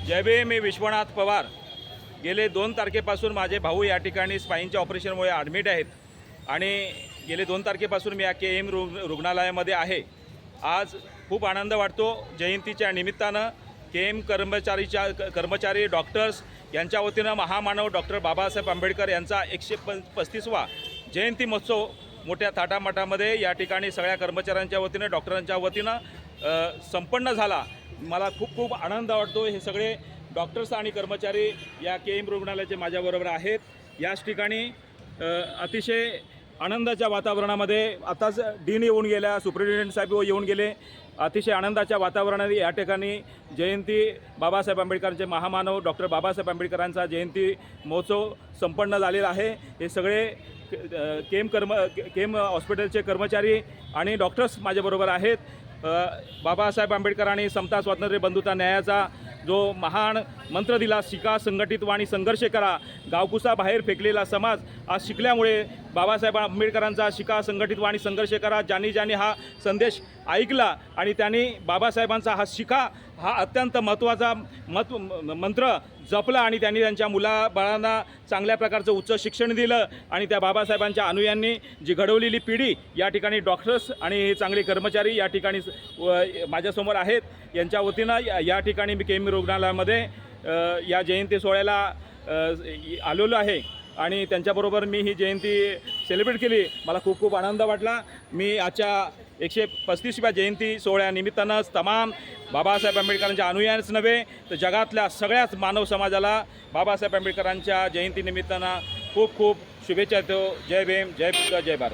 जय भीम. मी विश्वनाथ पवार. गेले 2 तारखेपासून माझे भाऊ या ठिकाणी स्पाईनच्या ऑपरेशनमुळे ॲडमिट आहेत आणि गेले 2 तारखेपासून मी या KM रुग्णालयामध्ये आहे. आज खूप आनंद वाटतो. जयंतीच्या निमित्तानं KM कर्मचारी डॉक्टर्स यांच्या वतीनं महामानव डॉक्टर बाबासाहेब आंबेडकर यांचा 135वा जयंती महोत्सव मोठ्या थाटामाटामध्ये या ठिकाणी सगळ्या कर्मचाऱ्यांच्या वतीनं डॉक्टरांच्या वतीनं संपन्न झाला. मला खूप खूप आनंद वाटतो. हे सगळे डॉक्टर्स आणि कर्मचारी या KM रुग्णालयाचे माझ्याबरोबर आहेत. याच ठिकाणी अतिशय आनंदाच्या वातावरणामध्ये आताच डीन येऊन गेल्या, सुप्रिटेंडेंट साहेब येऊन गेले. अतिशय आनंदाच्या वातावरणात या ठिकाणी जयंती बाबासाहेब आंबेडकरांचे महामानव डॉक्टर बाबासाहेब आंबेडकरांचा जयंती महोत्सव संपन्न झालेला आहे. हे सगळे KM हॉस्पिटलचे कर्मचारी आणि डॉक्टर्स माझ्याबरोबर आहेत. बाबासाहेब आंबेडकरांनी समता, स्वातंत्र्य, बंधुता, न्यायाचा जो महान मंत्र दिला, शिका, संघटित व्हा आणि संघर्ष करा. गावकुसा बाहेर फेकलेला समाज आज शिकल्यामुळे बाबासाहेब आंबेडकरांचा शिका, संघटित व्हा आणि संघर्ष करा ज्यांनी हा संदेश ऐकला आणि त्यांनी बाबासाहेबांचा हा शिका हा अत्यंत महत्त्वाचा मंत्र जपला आणि त्यांनी त्यांच्या मुलाबाळांना चांगल्या प्रकारचं उच्च शिक्षण दिलं आणि त्या बाबासाहेबांच्या अनुयायांनी जी घडवलेली पिढी या ठिकाणी डॉक्टर्स आणि हे चांगले कर्मचारी या ठिकाणी माझ्यासमोर आहेत. यांच्या वतीनं या ठिकाणी मी KM रुग्णालयामध्ये या जयंती सोहळ्याला आलेलो आहे आणि त्यांच्याबरोबर मी ही जयंती सेलिब्रेट केली. मला खूप खूप आनंद वाटला. मी आजच्या 135व्या जयंती सोहळ्यानिमित्तानंच तमाम बाबासाहेब आंबेडकरांच्या अनुयायांच नव्हे तर जगातल्या सगळ्याच मानव समाजाला बाबासाहेब आंबेडकरांच्या जयंतीनिमित्तानं खूप खूप शुभेच्छा देतो. जय भीम, जय भारत.